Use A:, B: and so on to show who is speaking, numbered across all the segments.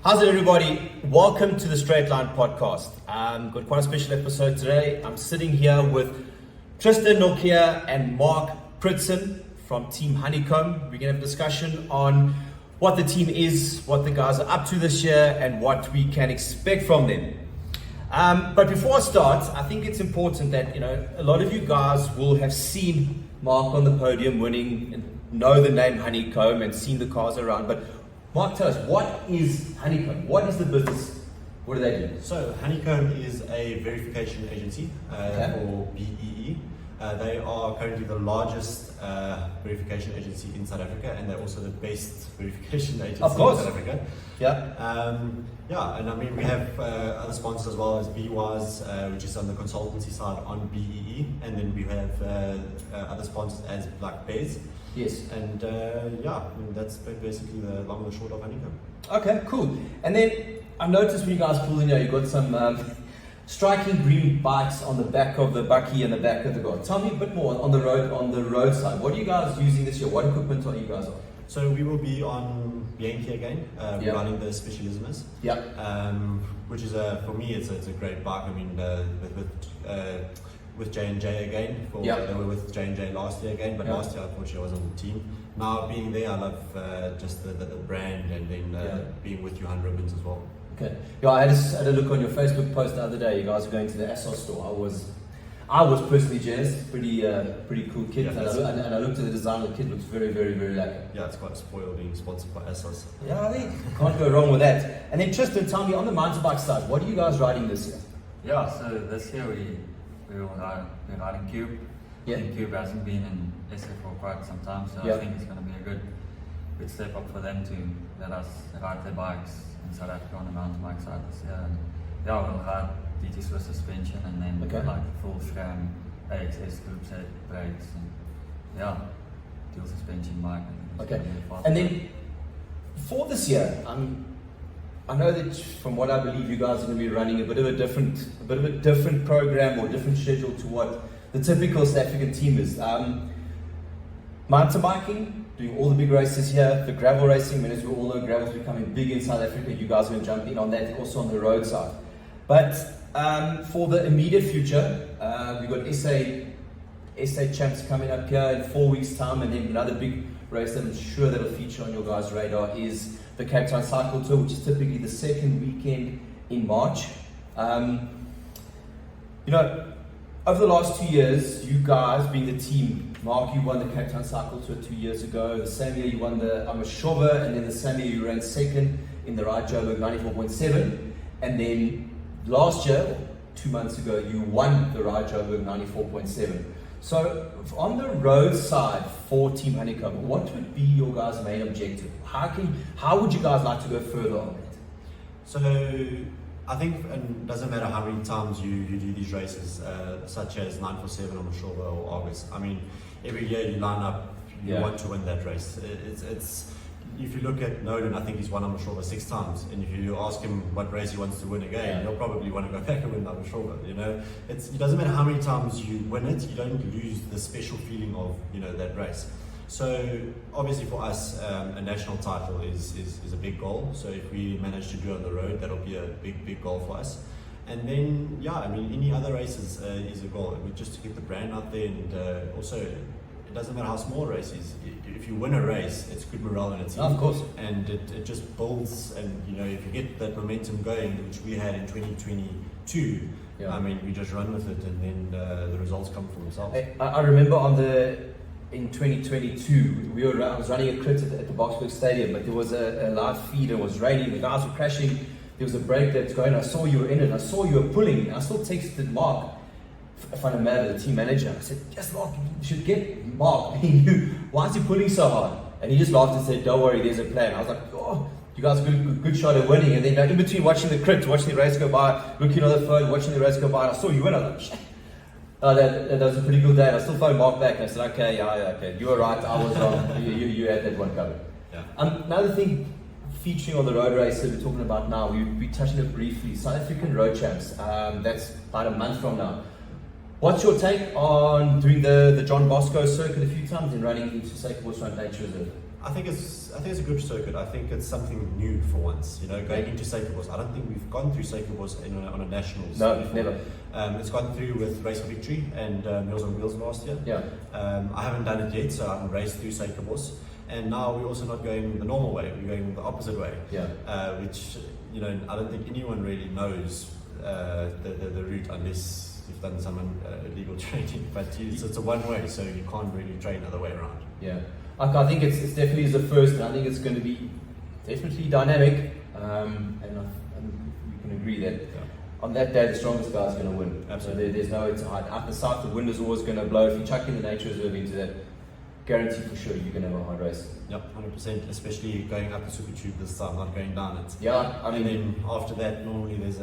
A: How's it, everybody? Welcome to the Straight Line Podcast. Got quite a special episode today. I'm sitting here with Tristan Nokia and Mark Pritson from Team Honeycomb. We're going to have a discussion on what the team is, what the guys are up to this year, and what we can expect from them. But before I start, I think it's important that, a lot of you guys will have seen Mark on the podium winning and know the name Honeycomb and seen the cars around. But Mark, tell us, what is Honeycomb? What is the business? What do they do?
B: So Honeycomb is a verification agency for BEE. They are currently the largest verification agency in South Africa, and they're also the best verification agency in South Africa. And I mean, we have other sponsors as well as BWise, which is on the consultancy side on BEE, and then we have other sponsors as like Bez.
A: Yes.
B: And that's basically the long and the short of Honeycomb.
A: Okay, cool. And then I noticed when you guys pulled in here, you've got some striking green bikes on the back of the bucky and the back of the car. Tell me a bit more on the road side. What are you guys using this year? What equipment are you guys on?
B: So we will be on Bianchi again, running the Specialismas. Which is for me, it's a great bike. I mean, with J&J again. They were with J&J last year again, but last year unfortunately I was on the team. Now being there, I love just the brand, and then being with Johan Ribbons as well.
A: Okay. Yeah, I had a look on your Facebook post the other day. You guys are going to the ASOS store. I was personally jealous. Pretty cool kit. And I looked at the design of the kit. Looks very, very, very lekker.
B: Yeah, it's quite spoiled being sponsored by ASOS.
A: Yeah, I think can't go wrong with that. And then Tristan, tell me on the mountain bike side, what are you guys riding this year?
C: Yeah, so this year we're riding Cube. I think Cube hasn't been in SA for quite some time, so I think it's going to be a good step up for them to let us ride their bikes in South Africa on the mountain bike side this year. And we'll ride DT Swiss suspension, and then like full SRAM AXS group set brakes, and dual suspension bike.
A: Okay, and then for this year, I know that from what I believe, you guys are going to be running a bit of a different program or different schedule to what the typical South African team is. Mountain biking, doing all the big races here. The gravel racing, as we all know, gravel is becoming big in South Africa. You guys are going to jump in on that, also on the road side. But for the immediate future, we've got SA champs coming up here in 4 weeks' time, and then another big race that I'm sure that'll feature on your guys' radar is the Cape Town Cycle Tour, which is typically the second weekend in March. Over the last 2 years, you guys being the team, Mark, you won the Cape Town Cycle Tour 2 years ago. The same year you won the Amashova, and then the same year you ran second in the Ride Joburg 94.7. And then last year, 2 months ago, you won the Ride Joburg 94.7. So on the road side for Team Honeycomb, what would be your guys' main objective? How would you guys like to go further on that?
B: So I think it doesn't matter how many times you do these races, such as 947 on Mashova or August. I mean, every year you line up, you want to win that race. It's if you look at Nolan, I think he's won Mashova 6 times, and if you ask him what race he wants to win again, he'll probably want to go back and win Mashova. It doesn't matter how many times you win it, you don't lose the special feeling of that race. So obviously for us, a national title is a big goal. So if we manage to do it on the road, that'll be a big goal for us. And then any other races is a goal. Just to get the brand out there, and also it doesn't matter how small a race is. If you win a race, it's good morale in a team.
A: Of course.
B: And it just builds, and if you get that momentum going, which we had in 2022, we just run with it, and then the results come for themselves.
A: I remember in 2022, I was running a crit at the Boksburg Stadium, but there was a live feed, it was raining, the guys were crashing, there was a break that's going, I saw you were in it, I saw you were pulling, and I still texted Mark, Van der the team manager. I said, yes, Mark, you should get Mark. Why is he pulling so hard? And he just laughed and said, don't worry, there's a plan. I was like, oh, you guys are good shot at winning. And then in between watching the crit, watching the race go by, looking on the phone, watching the race go by, and I saw you win. I was like, shit. That was a pretty good day. And I still phoned Mark back and I said, okay, you were right, I was wrong. You had that one covered.
B: Yeah.
A: Another thing featuring on the road race that we're talking about now, we touched on it briefly, South African Road Champs. That's about a month from now. What's your take on doing the John Bosco circuit a few times and running into Sacred Bush Run Nature Reserve?
B: I think it's a good circuit. I think it's something new for once. You know, going into Suikerbos. I don't think we've gone through Suikerbos on a national.
A: No, never.
B: It's gone through with Race for Victory and Meals on Wheels last year.
A: Yeah.
B: I haven't done it yet, so I haven't raced through Suikerbos. And now we're also not going the normal way. We're going the opposite way.
A: Yeah.
B: Which, you know, I don't think anyone really knows the route unless you've done some illegal training. But it's a one way, so you can't really train other way around.
A: Yeah. I think it's definitely is the first, and I think it's going to be definitely dynamic. And you can agree that on that day the strongest guy is going to win.
B: Absolutely.
A: So there's no out the south, the wind is always going to blow. If you chuck in the nature reserve into that, guarantee for sure you're going to have a hard race.
B: Yep, 100%. Especially going up the super tube this time, not going down it.
A: Yeah, I mean,
B: and then after that, normally there's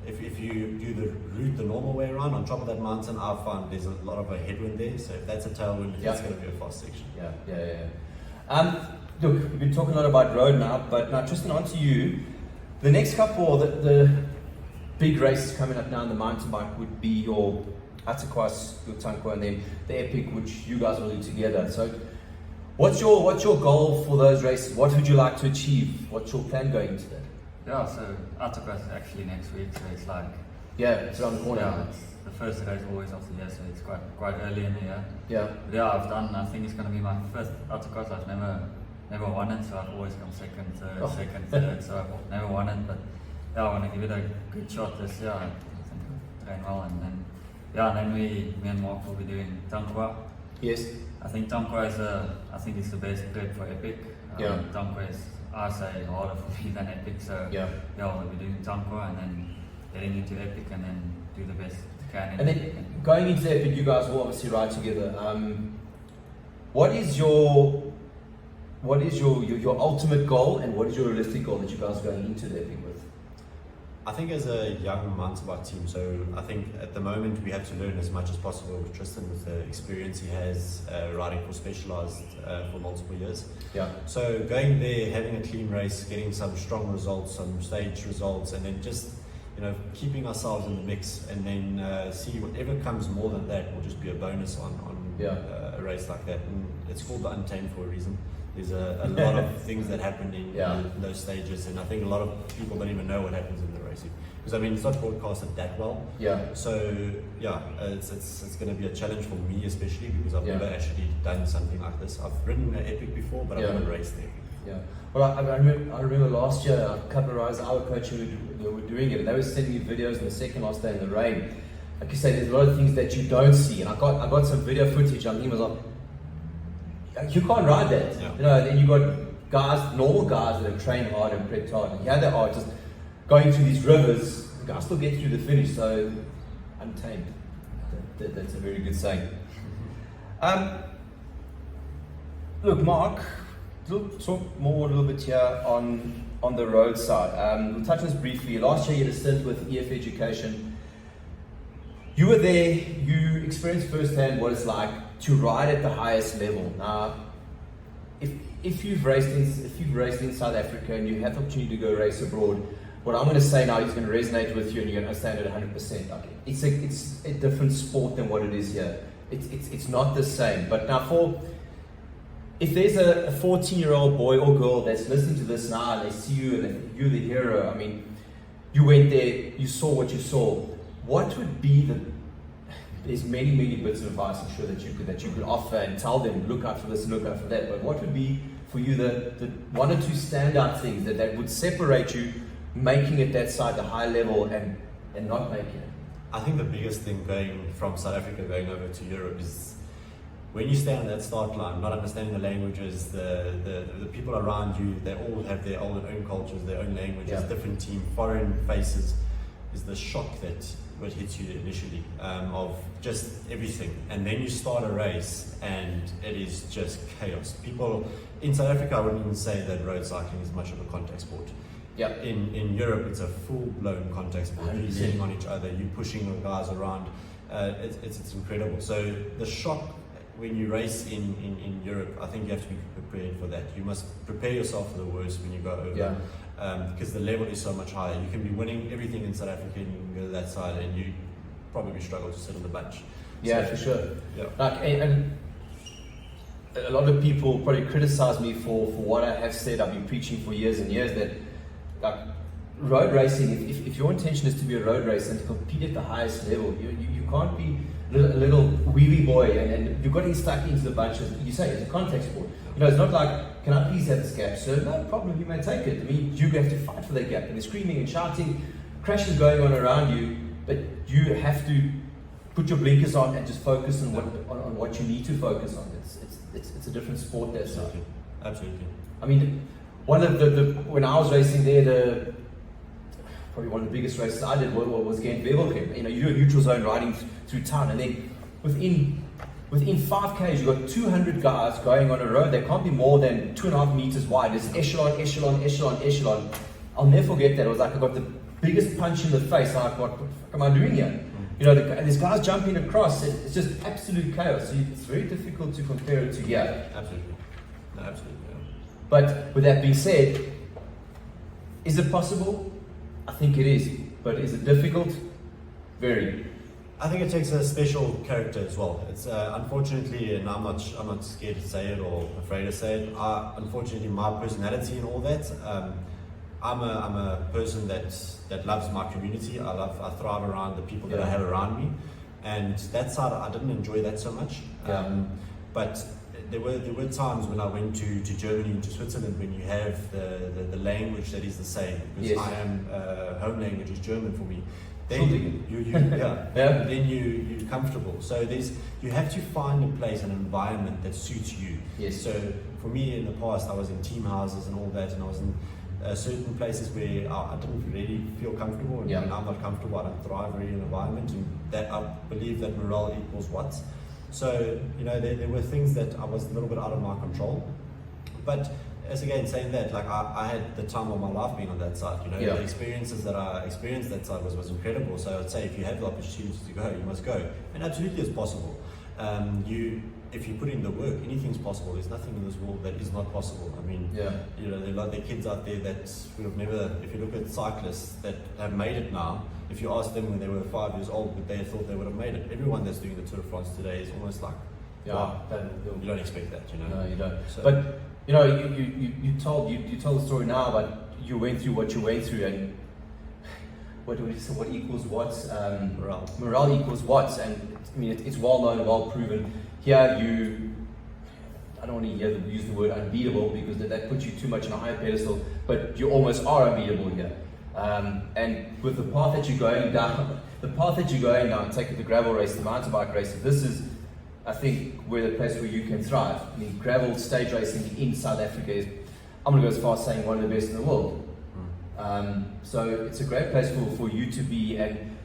B: if you do the route the normal way around on top of that mountain, I've found there's a lot of a headwind there. So if that's a tailwind, it's going to be a fast section.
A: Yeah. Look, we've been talking a lot about road now, but now Tristan, on to you. The next couple, the big races coming up now in the mountain bike would be your Attakwas, your Tankwa, and then the Epic, which you guys will do together. So what's your goal for those races? What would you like to achieve? What's your plan going into that?
C: Yeah, so Attakwas is actually next week, so it's like...
A: Yeah, it's around the corner.
C: Yeah, it's the first race always of the year, so it's quite early in the year.
A: Yeah.
C: But yeah, I think it's going to be my first Attakwas. I've never won it, so I've always come second, third, so I've never won it. But yeah, I want to give it a good shot this year. I think I'll train well, and then me and Mark will be doing Tankwa.
A: Yes.
C: I think Tankwa is it's the best prep for Epic. Tankwa is, I say, harder for me than Epic, so we'll be doing Tankwa and then getting into Epic and then do the best we can.
A: And then going into Epic, you guys will obviously ride together. What is your ultimate goal, and what is your realistic goal that you guys are going into the Epic with?
B: I think as a young mountain bike team, so I think at the moment we have to learn as much as possible with Tristan, with the experience he has riding for Specialized for multiple years.
A: Yeah.
B: So going there, having a clean race, getting some strong results, some stage results, and then just keeping ourselves in the mix, and then see whatever comes more than that will just be a bonus on a race like that. And it's called the Untamed for a reason. There's a lot of things that happen in those stages, and I think a lot of people don't even know what happens in the racing, because I mean it's not broadcasted that well. Yeah. So it's going to be a challenge for me, especially because I've never actually done something like this. I've ridden an Epic before, but I haven't raced there.
A: Yeah. Well, I remember last year a couple of riders I was coaching were doing it, and they were sending me videos on the second last day in the rain. Like you say, there's a lot of things that you don't see, and I got some video footage on him. I was like, you can't ride that. And then you got normal guys that have trained hard and prepped hard, and they are just going through these rivers. The guys still get through the finish, so untamed. That's a very good saying. Look, Mark, we'll talk more a little bit here on the road side. We'll touch on this briefly. Last year you had a stint with EF Education. You were there, you experienced firsthand what it's like to ride at the highest level. Now, if you've raced in South Africa and you have the opportunity to go race abroad, what I'm going to say now is going to resonate with you, and you're going to understand it 100%. Like, it's a different sport than what it is here. It's not the same. But now, if there's a 14-year-old boy or girl that's listening to this now and they see you and you're the hero, I mean, you went there, you saw what you saw. What would be there's many bits of advice I'm sure that you could offer and tell them, look out for this, look out for that, but what would be for you the one or two standout things that would separate you making it that side, the high level, and not making it?
B: I think the biggest thing going from South Africa going over to Europe is when you stand on that start line, not understanding the languages, the people around you, they all have their own cultures, their own languages, different team, foreign faces, is the shock that what hits you initially, of just everything. And then you start a race and it is just chaos. People in South Africa, I wouldn't even say that road cycling is much of a contact sport. Yeah. In Europe, it's a full-blown contact sport. You're leaning on each other, you're pushing your guys around. It's incredible. So the shock when you race in Europe, I think you have to be prepared for that. You must prepare yourself for the worst when you go over. Because the level is so much higher. You can be winning everything in South Africa and you can go to that side and you probably struggle to sit in the bunch.
A: Yeah, so, for sure. Yeah. Like, and a lot of people probably criticize me for what I have said. I've been preaching for years and years that like, road racing, if your intention is to be a road racer and to compete at the highest level, you can't be a little wee boy and you're getting stuck into the bunches. You say it's a contact sport. You know, it's not like, can I please have this gap? So no problem, you may take it. I mean, you have to fight for that gap. And they're screaming and shouting, crashes going on around you, but you have to put your blinkers on and just focus on what you need to focus on. It's a different sport there.
B: Absolutely. Absolutely.
A: I mean, one of the when I was racing there, probably one of the biggest races I did was against Wevelgem. You know, you do a neutral zone riding through town, and then within 5 k's, you've got 200 guys going on a road that can't be more than 2.5 meters wide. It's echelon. I'll never forget that. It was like I got the biggest punch in the face. Like, what the fuck am I doing here? You know, and there's guys jumping across. It's just absolute chaos. So it's very difficult to compare it to here.
B: Absolutely. No, absolutely. Yeah.
A: But with that being said, is it possible? I think it is. But is it difficult? Very.
B: I think it takes a special character as well. It's unfortunately, and I'm not scared to say it or afraid to say it. Unfortunately, my personality and all that. I'm a person that loves my community. I thrive around the people that I have around me, and that side I didn't enjoy that so much. But there were times when I went to Germany and to Switzerland when you have the language that is the same, because I am home language is German for me. Then then you're comfortable. So you have to find a place, an environment that suits you.
A: Yes.
B: So for me in the past, I was in team houses and all that, and I was in certain places where I didn't really feel comfortable, and when I'm not comfortable, I don't thrive really in an environment, and that I believe that morale equals what. So, you know, there were things that I was a little bit out of my control, but as again, saying that, like I had the time of my life being on that side, you know, the experiences that I experienced that side was incredible. So I'd say if you have the opportunity to go, you must go, and absolutely it's possible. If you put in the work, anything's possible. There's nothing in this world that is not possible. I mean, you know, there are like the kids out there that would have never, if you look at cyclists that have made it now, if you ask them when they were 5 years old, would they have thought they would have made it? Everyone that's doing the Tour de France today is almost like, wow, you don't expect that, you know?
A: No, you don't. So, but, you know, you told the story now, but you went through what you went through, and what equals what? Morale equals what? And I mean, it's well known, well proven. Here I don't want to use the word unbeatable because that puts you too much on a higher pedestal, but you almost are unbeatable here. And with the path that you're going down, take it the gravel race, the mountain bike race, this is, I think, where the place where you can thrive. I mean, gravel stage racing in South Africa is, I'm going to go as far as saying, one of the best in the world. So it's a great place for you to be, and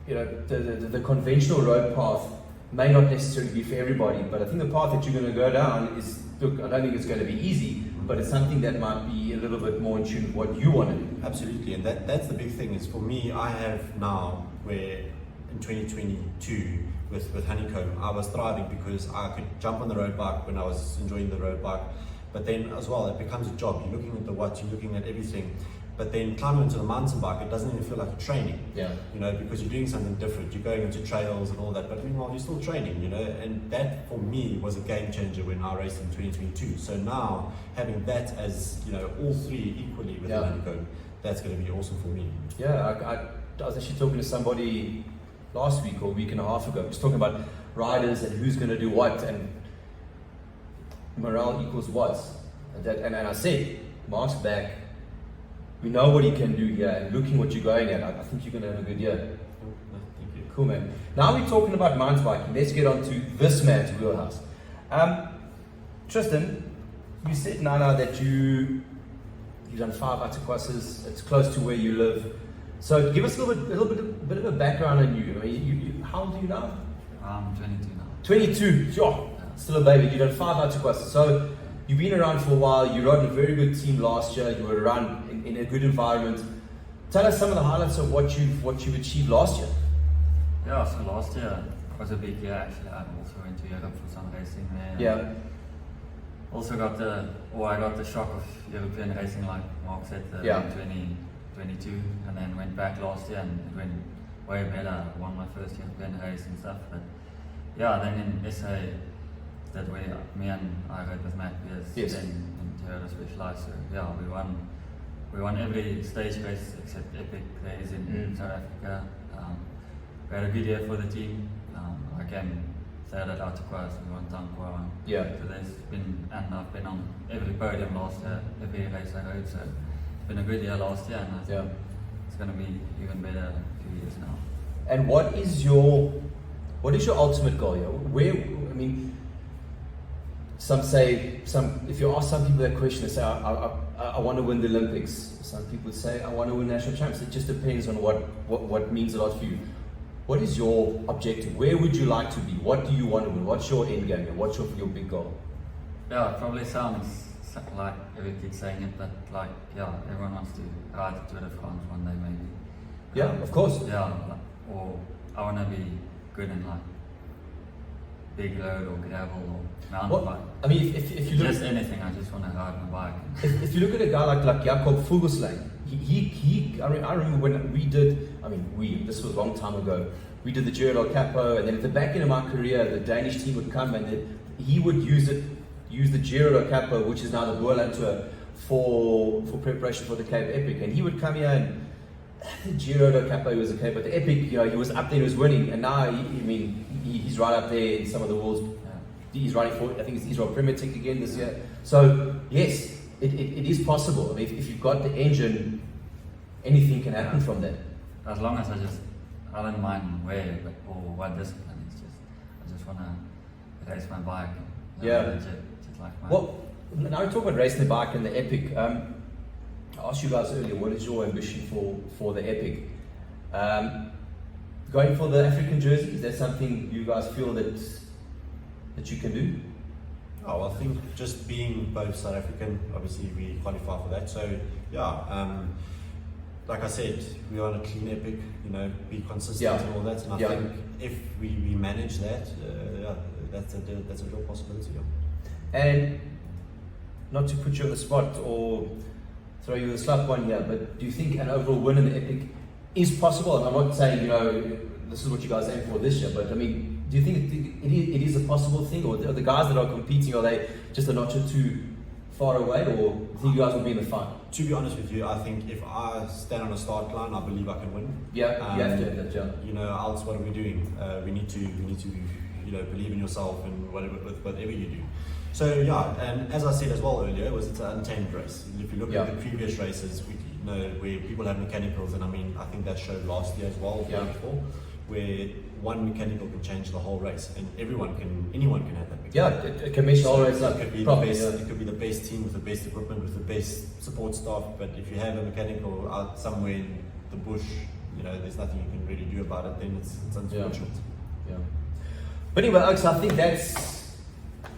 A: you know, the conventional road path may not necessarily be for everybody, but I think the path that you're going to go down is, look, I don't think it's going to be easy, but it's something that might be a little bit more in tune with what you want to do.
B: Absolutely, and that's the big thing is for me, I have now where in 2022 with Honeycomb, I was thriving because I could jump on the road bike when I was enjoying the road bike, but then as well, it becomes a job. You're looking at the watch, you're looking at everything. But then climbing into the mountain bike, it doesn't even feel like training. You know, because you're doing something different. You're going into trails and all that, but meanwhile you're still training, you know. And that for me was a game changer when I raced in 2022. So now having that as, you know, all three equally with the Honeycomb, that's going to be awesome for me.
A: I was actually talking to somebody last week or a week and a half ago. Just talking about riders and who's going to do what, and morale equals what. And I said, Mark's back. We know what he can do here, and looking what you're going at, I think you're going to have a good year.
B: Thank you.
A: Cool, man. Now we're talking about mountain biking. Let's get on to this man's wheelhouse. Tristan, you said now that you've done 5 autocrosses. It's close to where you live. So give us a little bit of a background on you. I mean, how old are you now?
C: I'm 22 now.
A: 22. Sure. Still a baby. You've done 5 autocrosses. So you've been around for a while. You rode a very good team last year. You were around in a good environment. Tell us some of the highlights of what you've achieved last year.
C: Yeah, so last year was a big year actually. I also went to Europe for some racing there. Also I got the shock of European racing, like Mark said, in 2022, and then went back last year and it went way better. I won my first European race and stuff. But yeah, then in SA, that me and I read with Matt,
A: Yes.
C: in Toyota Specialized. So yeah, we won every stage race except Epic there is in South Africa. We had a good year for the team. I came third at Autoquas, we won Tankwa.
A: Yeah.
C: So I've been on every podium last year, every race I rode. So it's been a good year last year, and I think it's going to be even better in a few years now.
A: And what is your ultimate goal here? If you ask some people that question, they say, I want to win the Olympics. Some people say, I want to win national champs. It just depends on what means a lot for you. What is your objective? Where would you like to be? What do you want to win? What's your end game? What's your big goal?
C: Yeah, it probably sounds like every kid saying it, but everyone wants to ride the Tour de France one day maybe.
A: Yeah, of course.
C: Yeah, or I want to be good in big road or gravel or mountain bike.
A: I mean, if you look
C: just anything, I just want to ride my bike.
A: If you look at a guy like Jakob Fuglsang, I remember when this was a long time ago, we did the Giro del Capo, and then at the back end of my career, the Danish team would come and he would use the Giro del Capo, which is now the Boerland Tour, for preparation for the Cape Epic, and he would come here and the Giro del Capo was okay, but the Epic, he was up there, he was winning, and now he's right up there in some of the world's. He's riding for, I think it's Israel Premier Tech again this year. So yes, it is possible. I mean, if you've got the engine, anything can happen from that.
C: As long as I don't mind where or what discipline. I just want to race my bike. Just like my.
A: Well, now we talk about racing the bike and the Epic. I asked you guys earlier, what is your ambition for the Epic? Going for the African jersey, is that something you guys feel that you can do?
B: Oh, I think just being both South African, obviously we qualify for that. So like I said, we are on a clean Epic, be consistent and all that. And I think if we manage that, that's a real possibility. Yeah.
A: And not to put you on the spot or throw you the slap one here, but do you think an overall win in the Epic is possible? And I'm not saying, this is what you guys aim for this year, but I mean, do you think it is a possible thing, or the guys that are competing, are they just a notch or two far away, or do you think you guys will be in the fight?
B: To be honest with you, I think if I stand on a start line, I believe I can win.
A: Yeah, you have to have that, yeah.
B: Else what are we doing? We need to believe in yourself and whatever you do. So and as I said as well earlier, it's an untamed race. If you look at the previous races, where people have mechanicals, and I think that showed last year as well, before, where one mechanical can change the whole race, and anyone can have that mechanical.
A: Yeah, it can make the whole race
B: it could be the best team with the best equipment, with the best support staff, but if you have a mechanical out somewhere in the bush, there's nothing you can really do about it, then it's unfortunate.
A: Yeah. But anyway, Alex, I think that's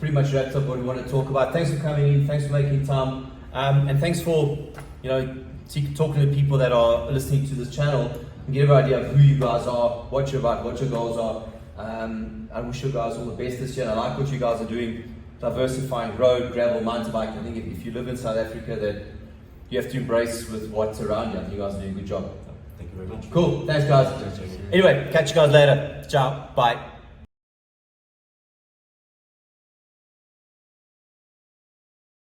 A: pretty much wrapped up what we want to talk about. Thanks for coming in, thanks for making time, and thanks for talking to people that are listening to this channel and get an idea of who you guys are, what you're about, what your goals are. I wish you guys all the best this year. And I like what you guys are doing, diversifying road, gravel, mountain bike. I think if you live in South Africa, that you have to embrace with what's around you. I think you guys are doing a good job.
B: Thank you very much.
A: Cool. Thanks, guys. Anyway, catch you guys later. Ciao. Bye.